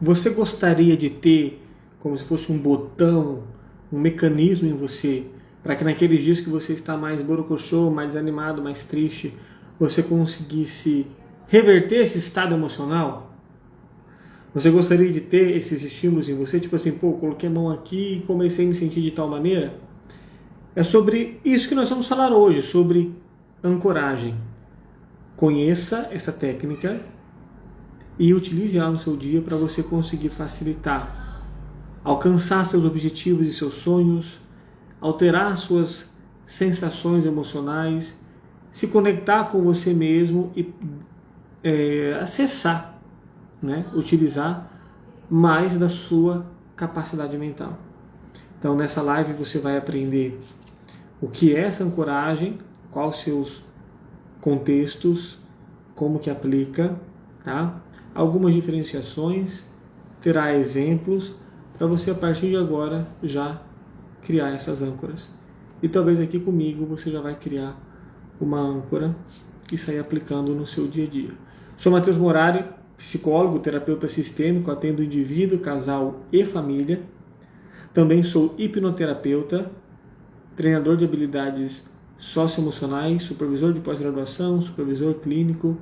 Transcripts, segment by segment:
Você gostaria de ter como se fosse um botão, um mecanismo em você, para que naqueles dias que você está mais borocochô, mais desanimado, mais triste, você conseguisse reverter esse estado emocional? Você gostaria de ter esses estímulos em você? Tipo assim, pô, coloquei a mão aqui e comecei a me sentir de tal maneira? É sobre isso que nós vamos falar hoje, sobre ancoragem. Conheça essa técnica e utilize ela no seu dia para você conseguir facilitar, alcançar seus objetivos e seus sonhos, alterar suas sensações emocionais, se conectar com você mesmo e acessar, né, utilizar mais da sua capacidade mental. Então nessa live você vai aprender o que é essa ancoragem, quais os seus contextos, como que aplica, tá? Algumas diferenciações, terá exemplos para você a partir de agora já criar essas âncoras. E talvez aqui comigo você já vai criar uma âncora e sair aplicando no seu dia a dia. Sou Matheus Morari, psicólogo, terapeuta sistêmico, atendo indivíduo, casal e família. Também sou hipnoterapeuta, treinador de habilidades socioemocionais, supervisor de pós-graduação, supervisor clínico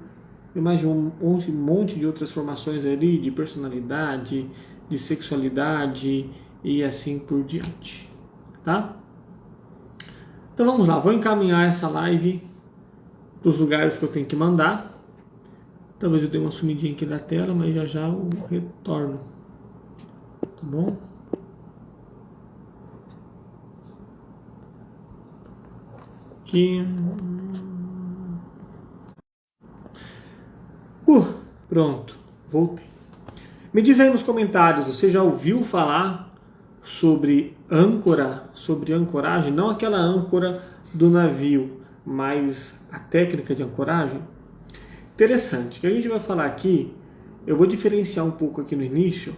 e mais de um monte de outras formações ali, de personalidade, de sexualidade e assim por diante, tá? Então vamos lá, vou encaminhar essa live para os lugares que eu tenho que mandar. Talvez eu dê uma sumidinha aqui da tela, mas já já eu retorno, tá bom? Aqui. Pronto, voltei. Me diz aí nos comentários, você já ouviu falar sobre âncora, sobre ancoragem? Não aquela âncora do navio, mas a técnica de ancoragem? Interessante, o que a gente vai falar aqui, eu vou diferenciar um pouco aqui no início,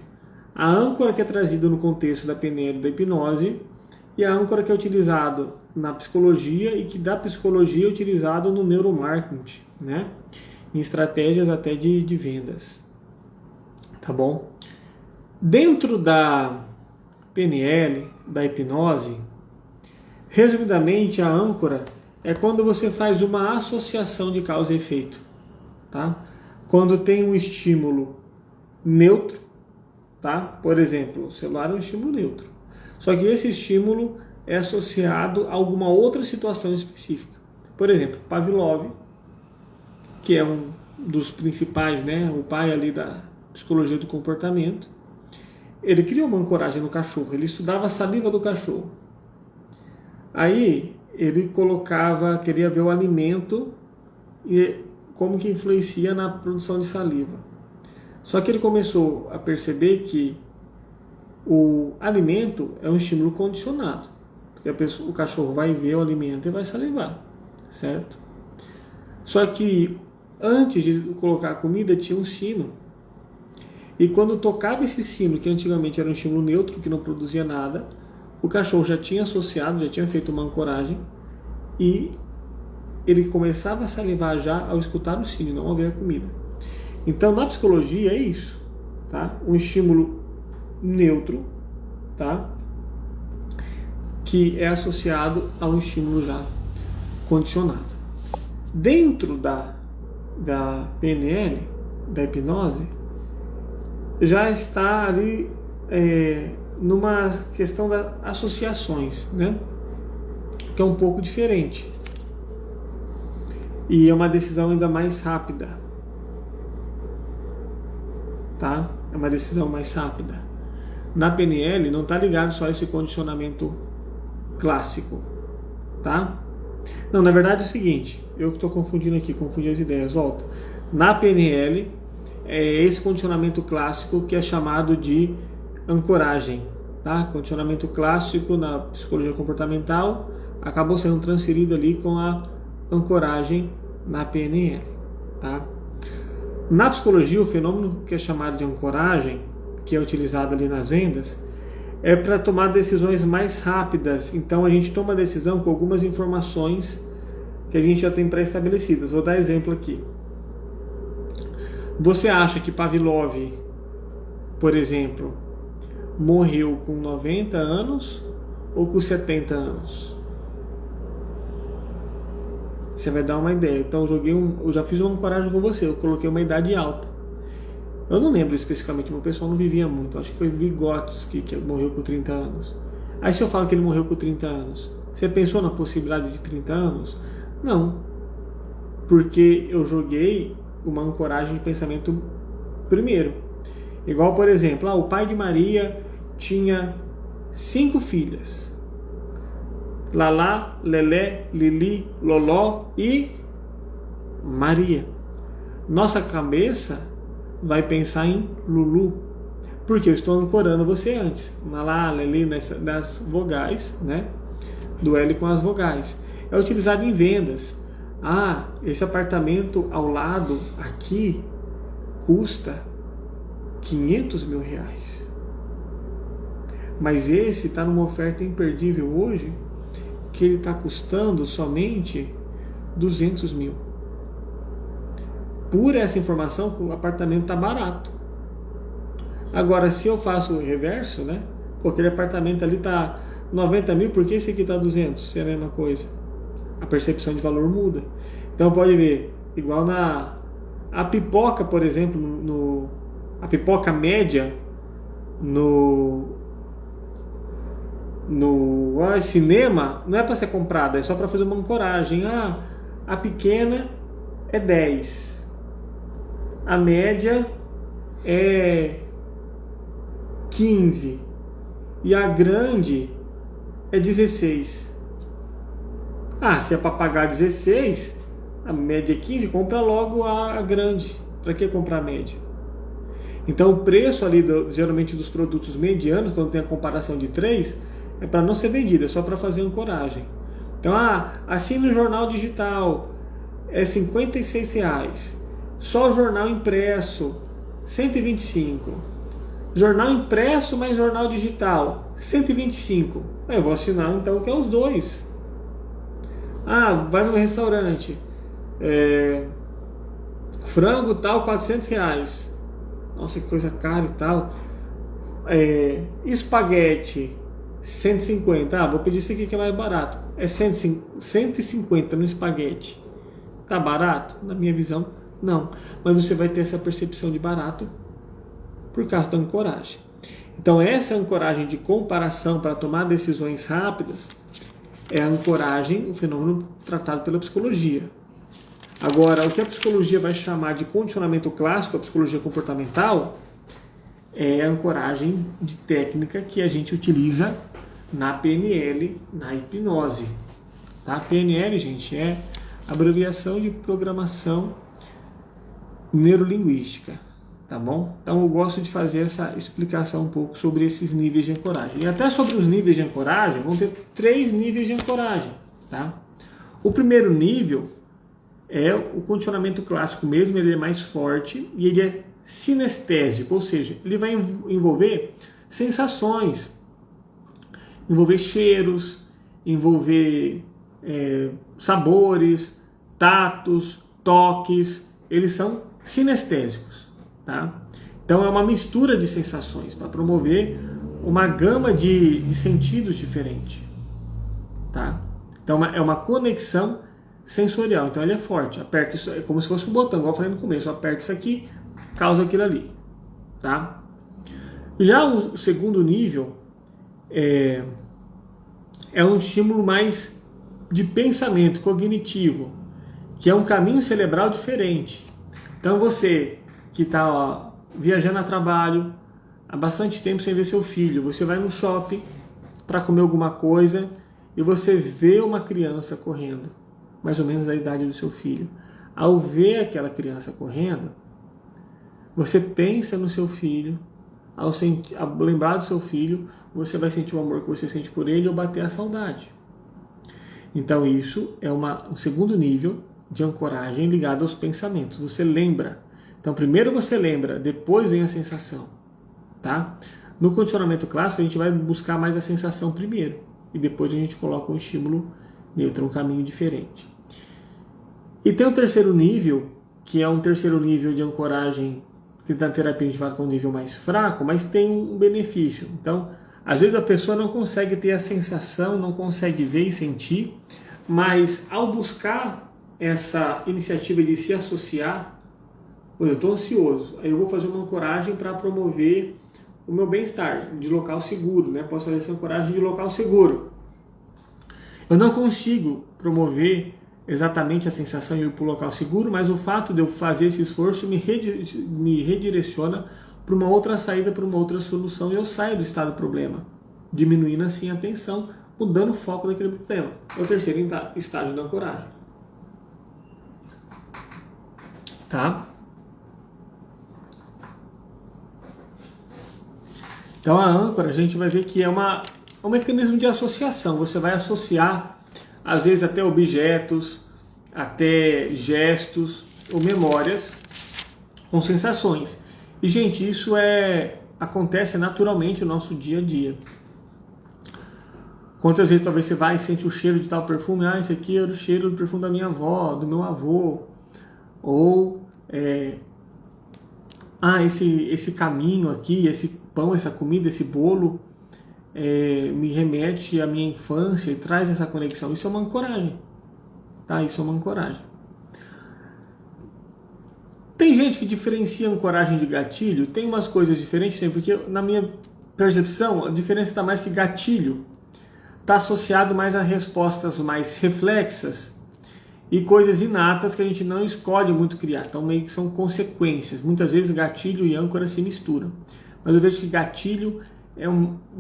a âncora que é trazida no contexto da PNL e da hipnose e a âncora que é utilizada na psicologia e que da psicologia é utilizado no neuromarketing, né? Em estratégias até de vendas, tá bom? Dentro da PNL, da hipnose, resumidamente a âncora é quando você faz uma associação de causa e efeito, tá? Quando tem um estímulo neutro, tá? Por exemplo, o celular é um estímulo neutro, só que esse estímulo é associado a alguma outra situação específica. Por exemplo, Pavlov, que é um dos principais, né, o pai ali da psicologia do comportamento, ele criou uma ancoragem no cachorro, ele estudava a saliva do cachorro. Aí ele queria ver o alimento e como que influencia na produção de saliva. Só que ele começou a perceber que o alimento é um estímulo condicionado, porque o cachorro vai ver o alimento e vai salivar, certo? Só que antes de colocar a comida tinha um sino. E quando tocava esse sino, que antigamente era um estímulo neutro, que não produzia nada, o cachorro já tinha associado, já tinha feito uma ancoragem e ele começava a salivar já ao escutar o sino, não ao ver a comida. Então na psicologia é isso, tá? Um estímulo neutro, tá? Que é associado a um estímulo já condicionado. Dentro da PNL, da hipnose, já está ali numa questão das associações, né? Que é um pouco diferente. E é uma decisão ainda mais rápida, tá? É uma decisão mais rápida. Na PNL não está ligado só a esse condicionamento clássico, tá? Não, na verdade é o seguinte, eu que estou confundindo aqui, confundi as ideias, volta. Na PNL é esse condicionamento clássico que é chamado de ancoragem, tá? Condicionamento clássico na psicologia comportamental acabou sendo transferido ali com a ancoragem na PNL, tá? Na psicologia, o fenômeno que é chamado de ancoragem, que é utilizado ali nas vendas, é para tomar decisões mais rápidas. Então a gente toma a decisão com algumas informações que a gente já tem pré-estabelecidas. Vou dar exemplo aqui. Você acha que Pavlov por exemplo, morreu com 90 anos ou com 70 anos? Você vai dar uma ideia. Então eu já fiz uma ancoragem com você, eu coloquei uma idade alta. Eu não lembro especificamente, meu pessoal não vivia muito. Acho que foi Vygotsky que morreu com 30 anos. Aí se eu falo que ele morreu com 30 anos, você pensou na possibilidade de 30 anos? Não. Porque eu joguei uma ancoragem de pensamento primeiro. Igual, por exemplo, o pai de Maria tinha 5 filhas. Lalá, Lelé, Lili, Loló e Maria. Nossa cabeça vai pensar em Lulu, porque eu estou ancorando você antes. Lalá, Lili, das vogais, né? Do L com as vogais. É utilizado em vendas. Esse apartamento ao lado, aqui, custa 500 mil reais. Mas esse está numa oferta imperdível hoje, que ele está custando somente 200 mil. Por essa informação, o apartamento está barato. Agora, se eu faço o reverso, né? Pô, aquele apartamento ali está 90 mil, por que esse aqui está 200? Se é a mesma coisa. A percepção de valor muda. Então pode ver, igual a pipoca, por exemplo, a pipoca média no cinema não é para ser comprada, é só para fazer uma ancoragem. A pequena é 10, a média é 15 e a grande é 16. Se é para pagar 16, a média é 15, compra logo a grande. Para que comprar a média? Então o preço ali geralmente dos produtos medianos, quando tem a comparação de 3, é para não ser vendido, é só para fazer ancoragem. Então, assina o jornal digital, é R$56. Só o jornal impresso, 125. Jornal impresso mais jornal digital, 125. Eu vou assinar então que é os dois. Vai no restaurante, frango tal, R$400. Nossa, que coisa cara e tal. Espaguete, 150. Vou pedir isso aqui que é mais barato. É 150 no espaguete. Tá barato? Na minha visão, não. Mas você vai ter essa percepção de barato por causa da ancoragem. Então essa ancoragem de comparação para tomar decisões rápidas é a ancoragem, o fenômeno tratado pela psicologia. Agora, o que a psicologia vai chamar de condicionamento clássico, a psicologia comportamental, é a ancoragem de técnica que a gente utiliza na PNL, na hipnose. Tá? PNL, gente, é abreviação de programação neurolinguística. Tá bom? Então eu gosto de fazer essa explicação um pouco sobre esses níveis de ancoragem. E até sobre os níveis de ancoragem, vão ter 3 níveis de ancoragem. Tá? O primeiro nível é o condicionamento clássico mesmo, ele é mais forte e ele é sinestésico, ou seja, ele vai envolver sensações, envolver cheiros, envolver sabores, tatos, toques, eles são sinestésicos. Tá? Então é uma mistura de sensações para promover uma gama de sentidos diferentes. Tá? Então é uma conexão sensorial, então ele é forte. Aperta isso, é como se fosse um botão, igual eu falei no começo, aperta isso aqui, causa aquilo ali. Tá? Já o segundo nível é um estímulo mais de pensamento cognitivo, que é um caminho cerebral diferente. Então você que está viajando a trabalho há bastante tempo sem ver seu filho, você vai no shopping para comer alguma coisa e você vê uma criança correndo, mais ou menos da idade do seu filho. Ao ver aquela criança correndo, você pensa no seu filho, ao lembrar do seu filho, você vai sentir o amor que você sente por ele ou bater a saudade. Então isso é um segundo nível de ancoragem ligado aos pensamentos. Você lembra. Então primeiro você lembra, depois vem a sensação. Tá? No condicionamento clássico a gente vai buscar mais a sensação primeiro e depois a gente coloca um estímulo neutro, um caminho diferente. E tem o terceiro nível, que é um terceiro nível de ancoragem que na terapia a gente fala com um nível mais fraco, mas tem um benefício. Então, às vezes a pessoa não consegue ter a sensação, não consegue ver e sentir, mas ao buscar essa iniciativa de se associar, eu estou ansioso, aí eu vou fazer uma ancoragem para promover o meu bem-estar, de local seguro, né? Posso fazer essa ancoragem de local seguro. Eu não consigo promover exatamente a sensação de ir para o local seguro, mas o fato de eu fazer esse esforço me redireciona para uma outra saída, para uma outra solução, e eu saio do estado do problema, diminuindo assim a tensão, mudando o foco daquele problema. É o terceiro estágio da ancoragem. Tá? Então a âncora, a gente vai ver que é um mecanismo de associação. Você vai associar, às vezes, até objetos, até gestos ou memórias com sensações. E, gente, isso acontece naturalmente no nosso dia a dia. Quantas vezes talvez você vai e sente o cheiro de tal perfume, esse aqui era o cheiro do perfume da minha avó, do meu avô, ou esse caminho aqui, esse pão, essa comida, esse bolo me remete à minha infância e traz essa conexão. Isso é uma ancoragem, tá? Isso é uma ancoragem. Tem gente que diferencia ancoragem de gatilho, tem umas coisas diferentes, porque na minha percepção a diferença está mais que gatilho está associado mais a respostas mais reflexas e coisas inatas que a gente não escolhe muito criar, então meio que são consequências. Muitas vezes gatilho e âncora se misturam, mas eu vejo que gatilho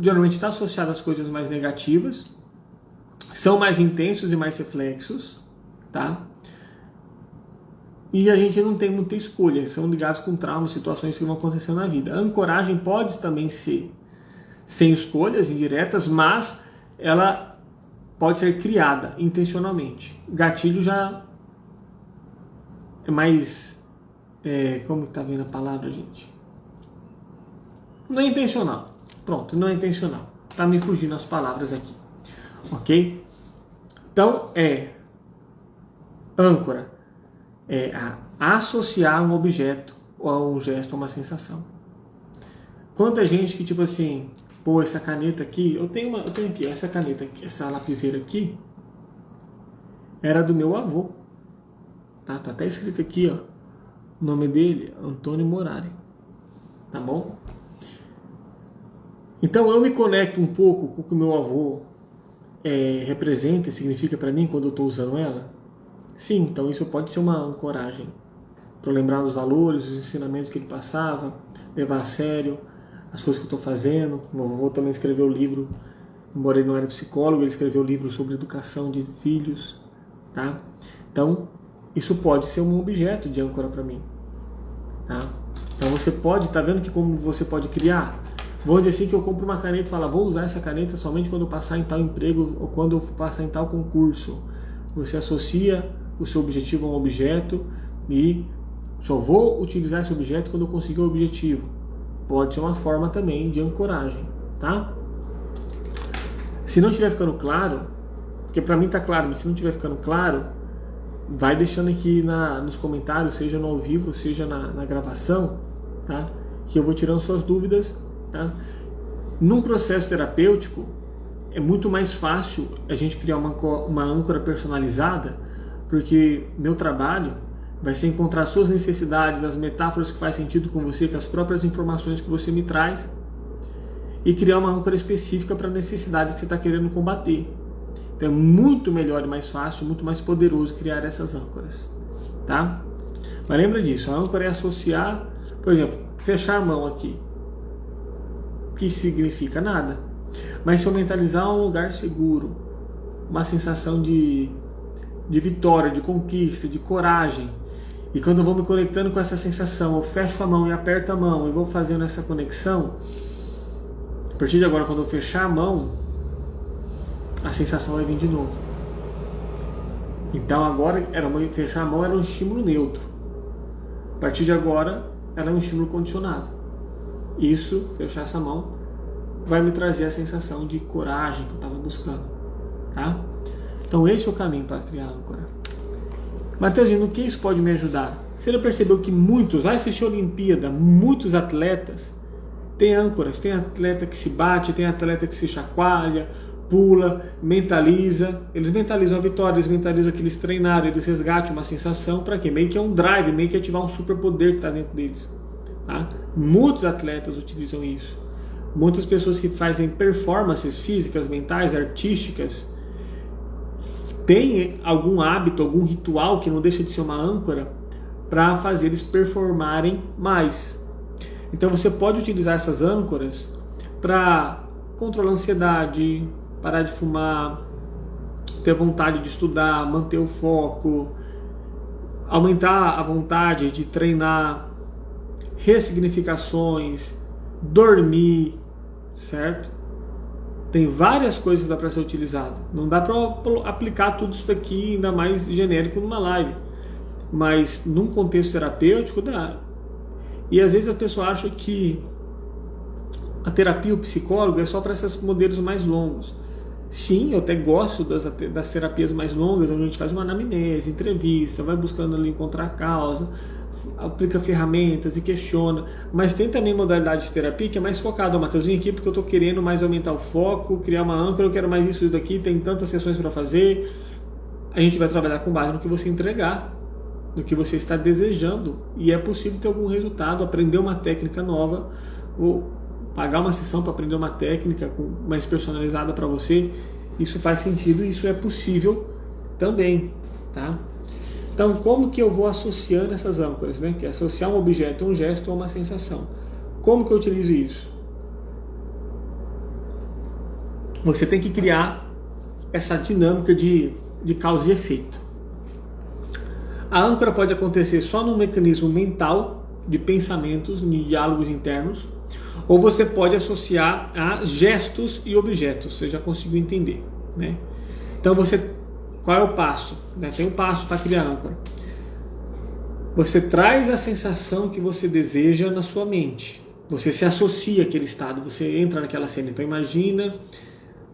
geralmente está associado às coisas mais negativas, são mais intensos e mais reflexos, tá? E a gente não tem muita escolha, são ligados com traumas, situações que vão acontecer na vida. A ancoragem pode também ser sem escolhas indiretas, mas ela pode ser criada intencionalmente. Gatilho já é mais... como está vendo a palavra, gente? Não é intencional. Pronto, não é intencional. Está me fugindo as palavras aqui. Ok? Então, âncora é associar um objeto ou a um gesto ou uma sensação. Quanta gente que, tipo assim, pô, essa caneta aqui, eu tenho aqui, essa caneta aqui, essa lapiseira aqui, era do meu avô. Tá até escrito aqui, ó, o nome dele, Antônio Morari. Tá bom? Então eu me conecto um pouco com o que o meu avô representa e significa para mim quando eu estou usando ela. Sim, então isso pode ser uma ancoragem para lembrar dos valores, os ensinamentos que ele passava, levar a sério as coisas que eu estou fazendo. Meu avô também escreveu livro, embora ele não era psicólogo, ele escreveu livro sobre educação de filhos, tá? Então isso pode ser um objeto de âncora para mim, tá? Então você pode, tá vendo que como você pode criar? Vou dizer assim que eu compro uma caneta e falo, vou usar essa caneta somente quando eu passar em tal emprego ou quando eu passar em tal concurso. Você associa o seu objetivo a um objeto e só vou utilizar esse objeto quando eu conseguir o objetivo. Pode ser uma forma também de ancoragem, tá? Se não estiver ficando claro, porque para mim tá claro, mas se não estiver ficando claro, vai deixando aqui nos comentários, seja no ao vivo, seja na gravação, tá? Que eu vou tirando suas dúvidas. Tá? Num processo terapêutico é muito mais fácil a gente criar uma âncora personalizada, porque meu trabalho vai ser encontrar suas necessidades, as metáforas que fazem sentido com você, com as próprias informações que você me traz, e criar uma âncora específica para a necessidade que você está querendo combater. Então é muito melhor e mais fácil, muito mais poderoso criar essas âncoras, tá? Mas lembra disso, a âncora é associar, por exemplo, fechar a mão aqui, que significa nada, mas se eu mentalizar um lugar seguro, uma sensação de vitória, de conquista, de coragem, e quando eu vou me conectando com essa sensação, eu fecho a mão e aperto a mão e vou fazendo essa conexão, a partir de agora, quando eu fechar a mão, a sensação vai vir de novo. Então agora fechar a mão era um estímulo neutro, a partir de agora ela é um estímulo condicionado. Isso, fechar essa mão, vai me trazer a sensação de coragem que eu estava buscando, tá? Então esse é o caminho para criar âncora. Matheusinho, no que isso pode me ajudar? Você já percebeu que muitos, vai assistir a Olimpíada, muitos atletas têm âncoras, tem atleta que se bate, tem atleta que se chacoalha, pula, mentaliza, eles mentalizam a vitória, eles mentalizam que eles treinaram, eles resgatam uma sensação, para quê? Meio que é um drive, meio que ativar um superpoder que está dentro deles. Tá? Muitos atletas utilizam isso. Muitas pessoas que fazem performances físicas, mentais, artísticas, têm algum hábito, algum ritual que não deixa de ser uma âncora para fazer eles performarem mais. Então você pode utilizar essas âncoras para controlar a ansiedade, parar de fumar, ter vontade de estudar, manter o foco, aumentar a vontade de treinar, ressignificações, dormir, certo? Tem várias coisas que dá para ser utilizado. Não dá para aplicar tudo isso daqui, ainda mais genérico, numa live. Mas num contexto terapêutico dá. E às vezes a pessoa acha que a terapia, o psicólogo, é só para esses modelos mais longos. Sim, eu até gosto das terapias mais longas, onde a gente faz uma anamnese, entrevista, vai buscando ali encontrar a causa, aplica ferramentas e questiona. Mas tem também modalidade de terapia que é mais focada. Matheus, vem aqui porque eu estou querendo mais aumentar o foco, criar uma âncora, eu quero mais isso daqui, tem tantas sessões para fazer. A gente vai trabalhar com base no que você entregar, no que você está desejando, e é possível ter algum resultado, aprender uma técnica nova, ou pagar uma sessão para aprender uma técnica mais personalizada para você. Isso faz sentido e isso é possível também, tá? Então, como que eu vou associando essas âncoras, né? Que é associar um objeto, um gesto ou uma sensação. Como que eu utilizo isso? Você tem que criar essa dinâmica de causa e efeito. A âncora pode acontecer só num mecanismo mental, de pensamentos, de diálogos internos, ou você pode associar a gestos e objetos. Você já conseguiu entender, né? Então, qual é o passo? Tem um passo para criar âncora. Você traz a sensação que você deseja na sua mente. Você se associa àquele estado, você entra naquela cena. Então imagina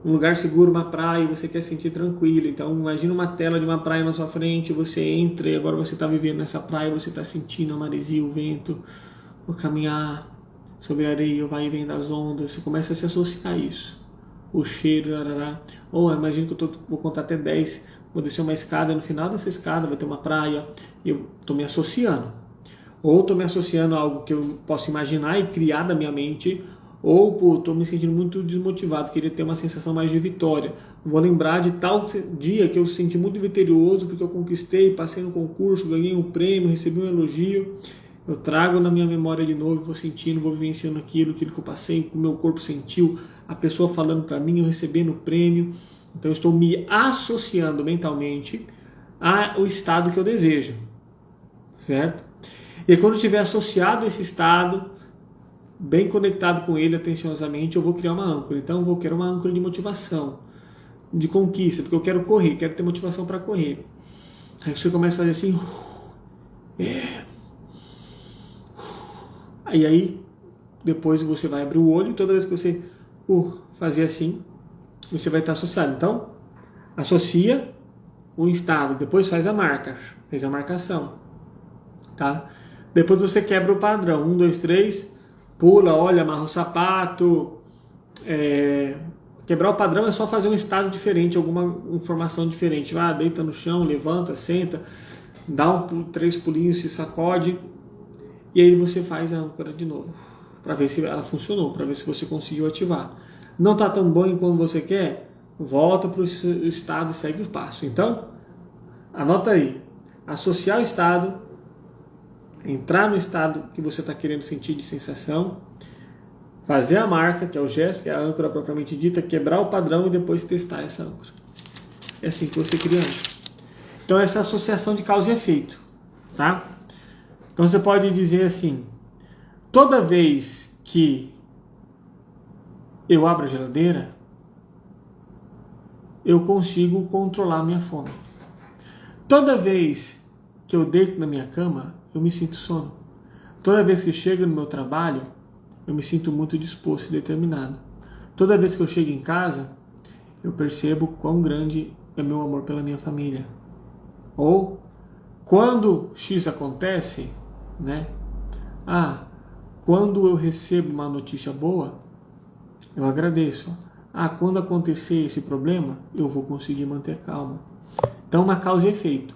um lugar seguro, uma praia, e você quer sentir tranquilo. Então imagina uma tela de uma praia na sua frente, você entra e agora você está vivendo nessa praia, você está sentindo a maresia, o vento, o caminhar sobre a areia, o vai e vem das ondas. Você começa a se associar a isso. O cheiro, ou imagina que vou contar até 10, vou descer uma escada, no final dessa escada vai ter uma praia, e eu estou me associando. Ou estou me associando a algo que eu posso imaginar e criar da minha mente, ou estou me sentindo muito desmotivado, queria ter uma sensação mais de vitória. Vou lembrar de tal dia que eu senti muito vitorioso porque eu conquistei, passei no concurso, ganhei um prêmio, recebi um elogio. Eu trago na minha memória de novo, vou sentindo, vou vivenciando aquilo que eu passei, o meu corpo sentiu, a pessoa falando para mim, eu recebendo o prêmio. Então eu estou me associando mentalmente ao estado que eu desejo, certo? E quando eu estiver associado a esse estado, bem conectado com ele atenciosamente, eu vou criar uma âncora. Então eu vou criar uma âncora de motivação, de conquista, porque eu quero correr, quero ter motivação para correr. Aí você começa a fazer assim, e aí depois você vai abrir o olho e toda vez que você fazer assim, você vai estar associado. Então, associa o estado, depois faz a marca, fez a marcação, tá? Depois você quebra o padrão, 1, 2, 3, pula, olha, amarra o sapato. Quebrar o padrão é só fazer um estado diferente, alguma informação diferente. Vai, deita no chão, levanta, senta, dá 3 pulinhos, se sacode, e aí você faz a âncora de novo, para ver se ela funcionou, para ver se você conseguiu ativar. Não está tão bom enquanto você quer? Volta para o estado e segue o passo. Então, anota aí, associar o estado, entrar no estado que você está querendo sentir de sensação, fazer a marca, que é o gesto, que é a âncora propriamente dita, quebrar o padrão e depois testar essa âncora. É assim que você cria a âncora. Então, essa associação de causa e efeito, tá? Então, você pode dizer assim, toda vez que eu abro a geladeira, eu consigo controlar minha fome. Toda vez que eu deito na minha cama, eu me sinto sono. Toda vez que eu chego no meu trabalho, eu me sinto muito disposto e determinado. Toda vez que eu chego em casa, eu percebo quão grande é meu amor pela minha família. Ou, Quando X acontece, né? Quando eu recebo uma notícia boa, eu agradeço. Quando acontecer esse problema, eu vou conseguir manter calma. Então, uma causa e efeito.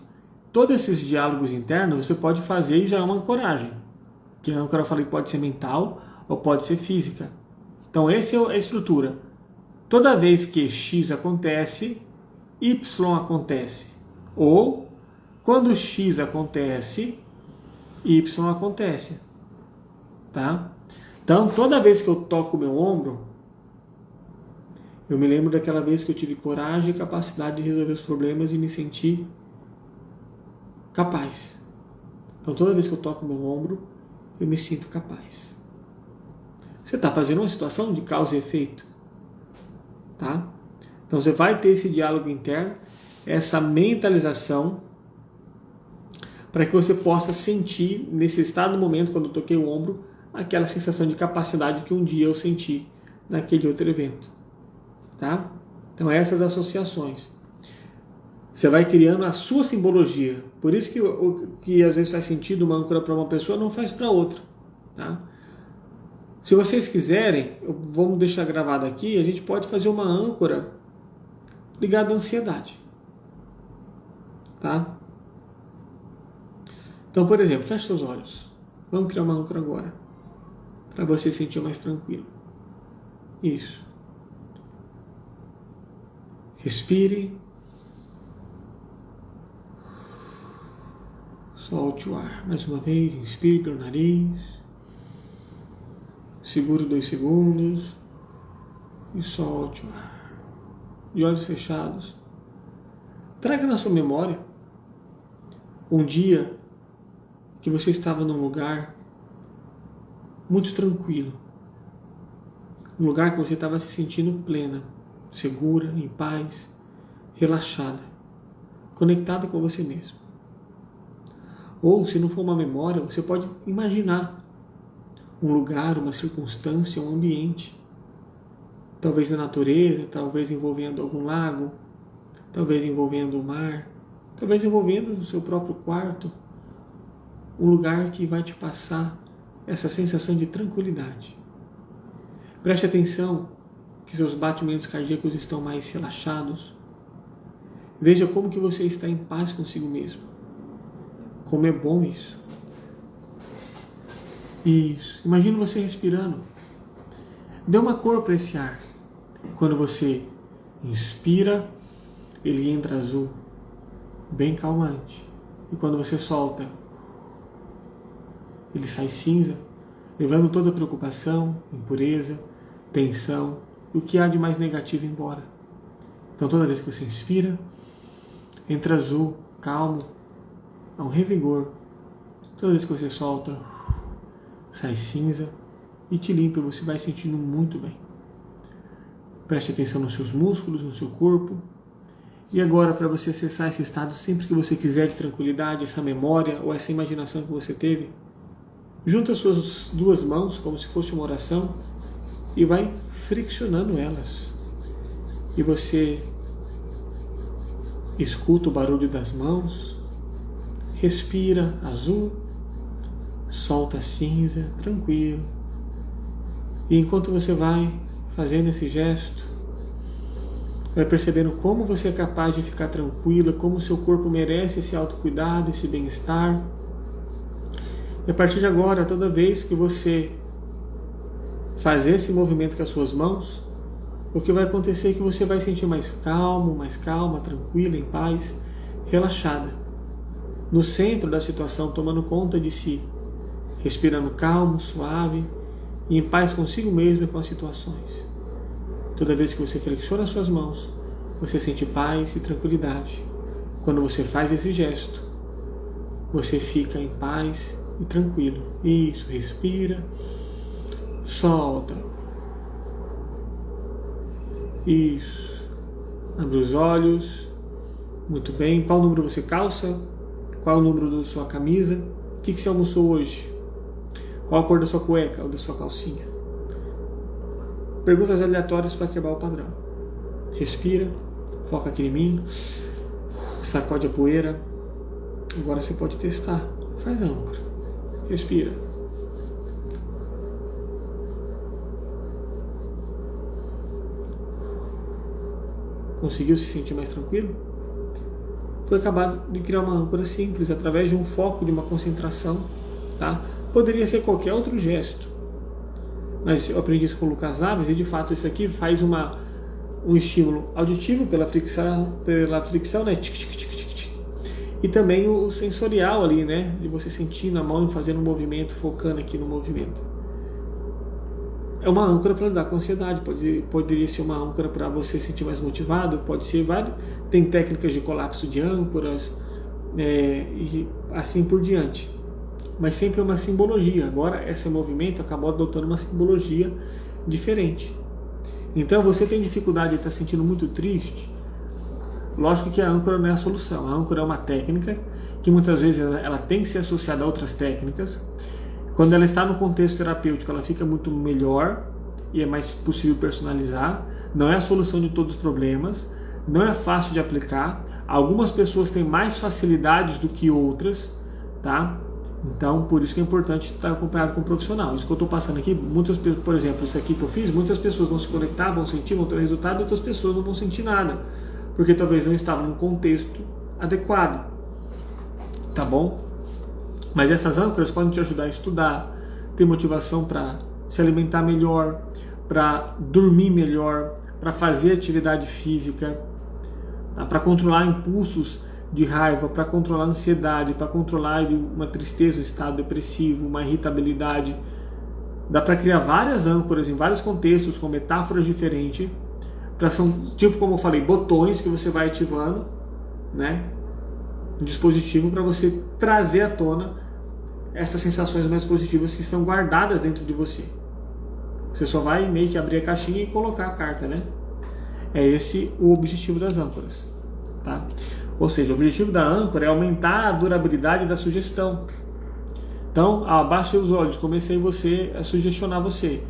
Todos esses diálogos internos você pode fazer e já é uma ancoragem. Que a âncora eu falei pode ser mental ou pode ser física. Então, essa é a estrutura. Toda vez que X acontece, Y acontece. Ou, quando X acontece, Y acontece. Tá? Então, toda vez que eu toco o meu ombro, eu me lembro daquela vez que eu tive coragem e capacidade de resolver os problemas e me senti capaz. Então, toda vez que eu toco o meu ombro, eu me sinto capaz. Você está fazendo uma situação de causa e efeito. Tá? Então, você vai ter esse diálogo interno, essa mentalização, para que você possa sentir, nesse estado momento, quando eu toquei o ombro, aquela sensação de capacidade que um dia eu senti naquele outro evento. Tá? Então, essas associações. Você vai criando a sua simbologia. Por isso que às vezes faz sentido uma âncora para uma pessoa, não faz para outra. Tá? Se vocês quiserem, vamos deixar gravado aqui, a gente pode fazer uma âncora ligada à ansiedade. Tá? Então, por exemplo, feche seus olhos. Vamos criar uma âncora agora, para você se sentir mais tranquilo. Isso. Respire. Solte o ar. Mais uma vez, inspire pelo nariz. Segure 2 segundos. E solte o ar. De olhos fechados. Traga na sua memória um dia que você estava num lugar muito tranquilo. Um lugar que você estava se sentindo plena, segura, em paz, relaxada, conectada com você mesmo. Ou, se não for uma memória, você pode imaginar um lugar, uma circunstância, um ambiente. Talvez na natureza, talvez envolvendo algum lago, talvez envolvendo o mar, talvez envolvendo o seu próprio quarto. Um lugar que vai te passar essa sensação de tranquilidade. Preste atenção que seus batimentos cardíacos estão mais relaxados. Veja como que você está em paz consigo mesmo. Como é bom isso. Isso. Imagina você respirando. Dê uma cor para esse ar. Quando você inspira, ele entra azul, bem calmante. E quando você solta, ele sai cinza, levando toda a preocupação, impureza, tensão, o que há de mais negativo embora. Então, toda vez que você inspira, entra azul, calmo, há um revigor. Toda vez que você solta, sai cinza e te limpa, você vai sentindo muito bem. Preste atenção nos seus músculos, no seu corpo. E agora, para você acessar esse estado sempre que você quiser de tranquilidade, essa memória ou essa imaginação que você teve, junta as suas 2 mãos como se fosse uma oração e vai friccionando elas. E você escuta o barulho das mãos, respira azul, solta cinza, tranquilo. E enquanto você vai fazendo esse gesto, vai percebendo como você é capaz de ficar tranquila, como o seu corpo merece esse autocuidado, esse bem-estar. E a partir de agora, toda vez que você fazer esse movimento com as suas mãos, o que vai acontecer é que você vai sentir mais calmo, mais calma, tranquila, em paz, relaxada. No centro da situação, tomando conta de si, respirando calmo, suave e em paz consigo mesmo e com as situações. Toda vez que você flexiona as suas mãos, você sente paz e tranquilidade. Quando você faz esse gesto, você fica em paz e tranquilo. Isso, respira, solta. Isso. Abre os olhos. Muito bem. Qual número você calça? Qual o número da sua camisa? O que você almoçou hoje? Qual a cor da sua cueca ou da sua calcinha? Perguntas aleatórias para quebrar o padrão. Respira, foca aqui em mim, sacode a poeira, Agora você pode testar. Faz a âncora. Respira. Conseguiu se sentir mais tranquilo? Foi acabado de criar uma âncora simples, através de um foco, de uma concentração. Tá? Poderia ser qualquer outro gesto. Mas eu aprendi isso com o Lucas Naves e de fato isso aqui faz um estímulo auditivo pela fricção, né? E também o sensorial ali, né? De você sentir na mão e fazendo um movimento, focando aqui no movimento. É uma âncora para lidar com ansiedade, poderia ser uma âncora para você sentir mais motivado, pode ser vários. Tem técnicas de colapso de âncoras, e assim por diante. Mas sempre é uma simbologia. Agora esse movimento acabou adotando uma simbologia diferente. Então você tem dificuldade de estar sentindo muito triste. Lógico que a âncora não é a solução. A âncora é uma técnica que muitas vezes ela tem que ser associada a outras técnicas. Quando ela está no contexto terapêutico, ela fica muito melhor e é mais possível personalizar. Não é a solução de todos os problemas, não é fácil de aplicar. Algumas pessoas têm mais facilidades do que outras, tá? Então, por isso que é importante estar acompanhado com um profissional. Isso que eu estou passando aqui, muitas pessoas, por exemplo, isso aqui que eu fiz, muitas pessoas vão se conectar, vão sentir, vão ter resultado, e outras pessoas não vão sentir nada, porque talvez não estavam no contexto adequado. Tá bom? Mas essas âncoras podem te ajudar a estudar, ter motivação para se alimentar melhor, para dormir melhor, para fazer atividade física, tá? Para controlar impulsos de raiva, para controlar a ansiedade, para controlar uma tristeza, um estado depressivo, uma irritabilidade. Dá para criar várias âncoras em vários contextos, com metáforas diferentes, são, tipo como eu falei, botões que você vai ativando, né? Um dispositivo para você trazer à tona essas sensações mais positivas que estão guardadas dentro de você. Você só vai meio que abrir a caixinha e colocar a carta, né? É esse o objetivo das âncoras, tá? Ou seja, o objetivo da âncora é aumentar a durabilidade da sugestão. Então, abaixa os olhos, comecei a sugestionar você.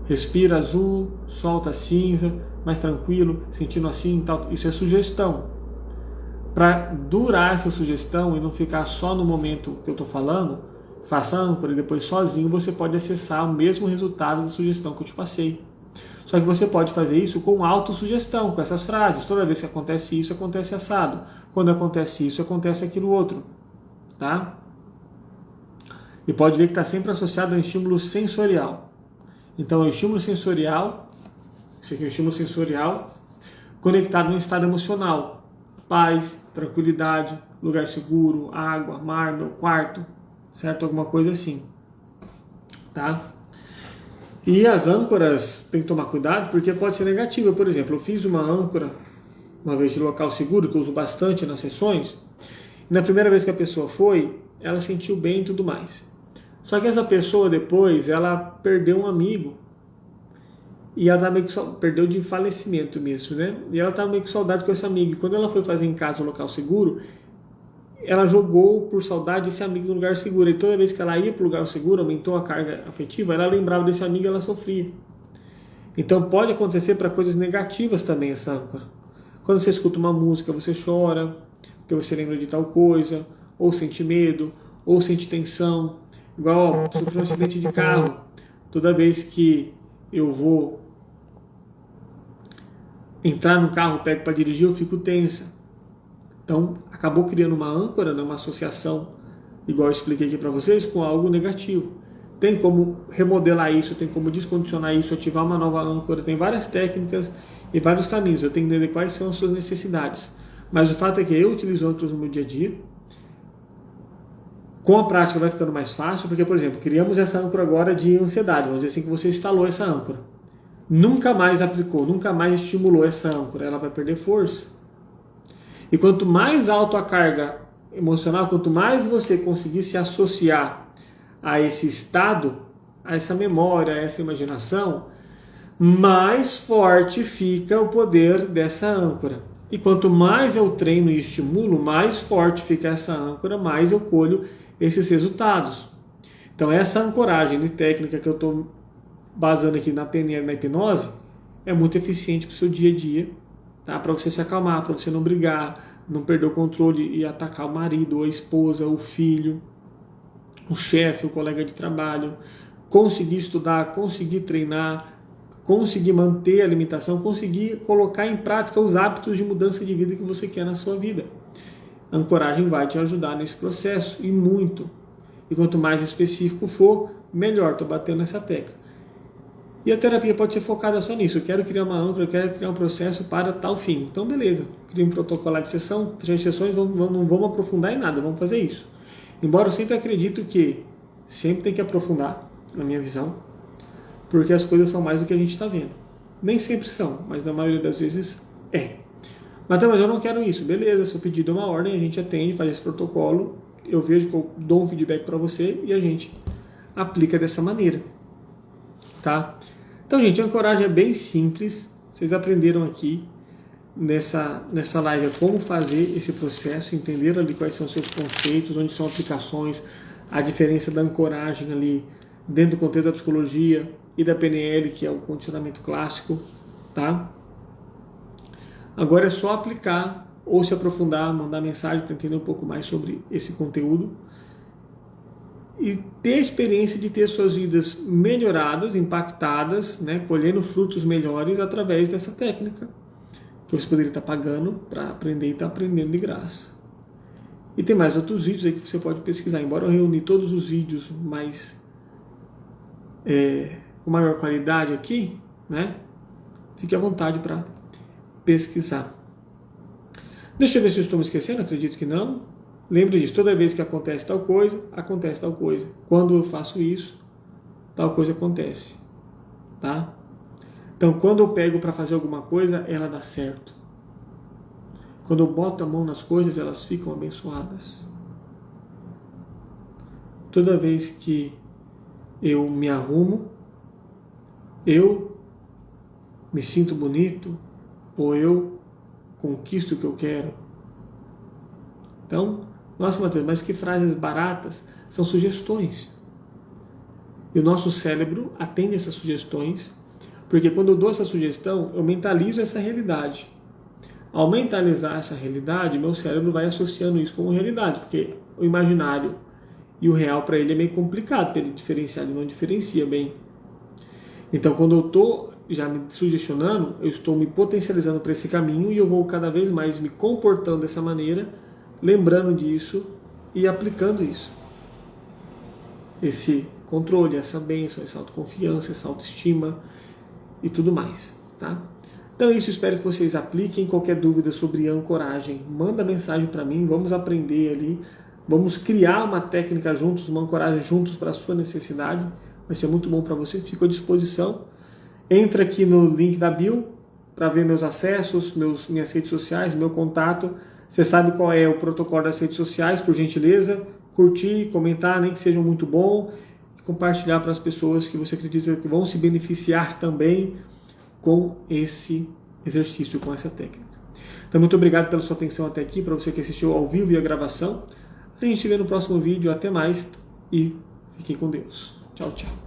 Respira azul, solta cinza, mais tranquilo, sentindo assim, tal. Isso é sugestão. Para durar essa sugestão e não ficar só no momento que eu estou falando, faça a âncora e depois sozinho você pode acessar o mesmo resultado da sugestão que eu te passei. Só que você pode fazer isso com autossugestão, com essas frases. Toda vez que acontece isso, acontece assado. Quando acontece isso, acontece aquilo outro. Tá? E pode ver que está sempre associado a um estímulo sensorial. Então, é o estímulo sensorial, esse aqui é o estímulo sensorial, conectado a um estado emocional. Paz, tranquilidade, lugar seguro, água, mar, meu quarto, certo? Alguma coisa assim. Tá? E as âncoras tem que tomar cuidado porque pode ser negativa. Por exemplo, eu fiz uma âncora uma vez de local seguro, que eu uso bastante nas sessões, e na primeira vez que a pessoa foi, ela sentiu bem e tudo mais. Só que essa pessoa depois, ela perdeu um amigo, e ela tá meio que perdeu de falecimento mesmo, né? E ela estava meio que com saudade com esse amigo. E quando ela foi fazer em casa o local seguro, ela jogou por saudade esse amigo no lugar seguro. E toda vez que ela ia para o lugar seguro, aumentou a carga afetiva, ela lembrava desse amigo e ela sofria. Então pode acontecer para coisas negativas também essa âncora. Quando você escuta uma música, você chora, porque você lembra de tal coisa, ou sente medo, ou sente tensão. Igual, sofri um acidente de carro. Toda vez que eu vou entrar no carro, pego para dirigir, eu fico tensa. Então, acabou criando uma âncora, né, uma associação, igual eu expliquei aqui para vocês, com algo negativo. Tem como remodelar isso, tem como descondicionar isso, ativar uma nova âncora, tem várias técnicas e vários caminhos. Eu tenho que entender quais são as suas necessidades. Mas o fato é que eu utilizo âncoras no meu dia a dia. Com a prática vai ficando mais fácil, porque, por exemplo, criamos essa âncora agora de ansiedade, vamos dizer assim que você instalou essa âncora. Nunca mais aplicou, nunca mais estimulou essa âncora, ela vai perder força. E quanto mais alta a carga emocional, quanto mais você conseguir se associar a esse estado, a essa memória, a essa imaginação, mais forte fica o poder dessa âncora. E quanto mais eu treino e estimulo, mais forte fica essa âncora, mais eu colho esses resultados. Então essa ancoragem de técnica que eu estou basando aqui na PNL, na hipnose, é muito eficiente para o seu dia a dia, tá? Para você se acalmar, para você não brigar, não perder o controle e atacar o marido, a esposa, o filho, o chefe, o colega de trabalho, conseguir estudar, conseguir treinar, conseguir manter a alimentação, conseguir colocar em prática os hábitos de mudança de vida que você quer na sua vida. A ancoragem vai te ajudar nesse processo, e muito. E quanto mais específico for, melhor. Estou batendo nessa tecla. E a terapia pode ser focada só nisso. Eu quero criar uma âncora, eu quero criar um processo para tal fim. Então, beleza. Cria um protocolo de sessão, 3 sessões, não vamos aprofundar em nada, vamos fazer isso. Embora eu sempre acredito que sempre tem que aprofundar, na minha visão, porque as coisas são mais do que a gente está vendo. Nem sempre são, mas na maioria das vezes é. Mas eu não quero isso. Beleza, seu pedido é uma ordem, a gente atende, faz esse protocolo, eu vejo que eu dou um feedback para você e a gente aplica dessa maneira. Tá? Então, gente, a ancoragem é bem simples. Vocês aprenderam aqui nessa live como fazer esse processo, entenderam ali quais são seus conceitos, onde são aplicações, a diferença da ancoragem ali dentro do contexto da psicologia e da PNL, que é o condicionamento clássico, tá? Agora é só aplicar ou se aprofundar, mandar mensagem para entender um pouco mais sobre esse conteúdo e ter a experiência de ter suas vidas melhoradas, impactadas, né, colhendo frutos melhores através dessa técnica que você poderia estar pagando para aprender e está aprendendo de graça. E tem mais outros vídeos aí que você pode pesquisar. Embora eu reuni todos os vídeos com maior qualidade aqui, né, fique à vontade para pesquisar. Deixa eu ver se eu estou me esquecendo, acredito que não. Lembre disso, toda vez que acontece tal coisa, acontece tal coisa. Quando eu faço isso, tal coisa acontece. Tá? Então, quando eu pego para fazer alguma coisa, ela dá certo. Quando eu boto a mão nas coisas, elas ficam abençoadas. Toda vez que eu me arrumo, eu me sinto bonito, ou eu conquisto o que eu quero. Então, nossa, Matheus, mas que frases baratas, são sugestões. E o nosso cérebro atende essas sugestões, porque quando eu dou essa sugestão, eu mentalizo essa realidade. Ao mentalizar essa realidade, meu cérebro vai associando isso como realidade, porque o imaginário e o real para ele é meio complicado, para ele diferenciar, ele não diferencia bem. Então, quando eu estou já me sugestionando, eu estou me potencializando para esse caminho e eu vou cada vez mais me comportando dessa maneira, lembrando disso e aplicando isso. Esse controle, essa bênção, essa autoconfiança, essa autoestima e tudo mais. Tá? Então é isso, espero que vocês apliquem. Qualquer dúvida sobre ancoragem, manda mensagem para mim, vamos aprender ali, vamos criar uma técnica juntos, uma ancoragem juntos para a sua necessidade. Vai ser muito bom para você, fico à disposição. Entra aqui no link da bio para ver meus acessos, minhas redes sociais, meu contato. Você sabe qual é o protocolo das redes sociais, por gentileza. Curtir, comentar, nem que seja muito bom. E compartilhar para as pessoas que você acredita que vão se beneficiar também com esse exercício, com essa técnica. Então, muito obrigado pela sua atenção até aqui, para você que assistiu ao vivo e a gravação. A gente se vê no próximo vídeo. Até mais e fiquem com Deus. Tchau, tchau.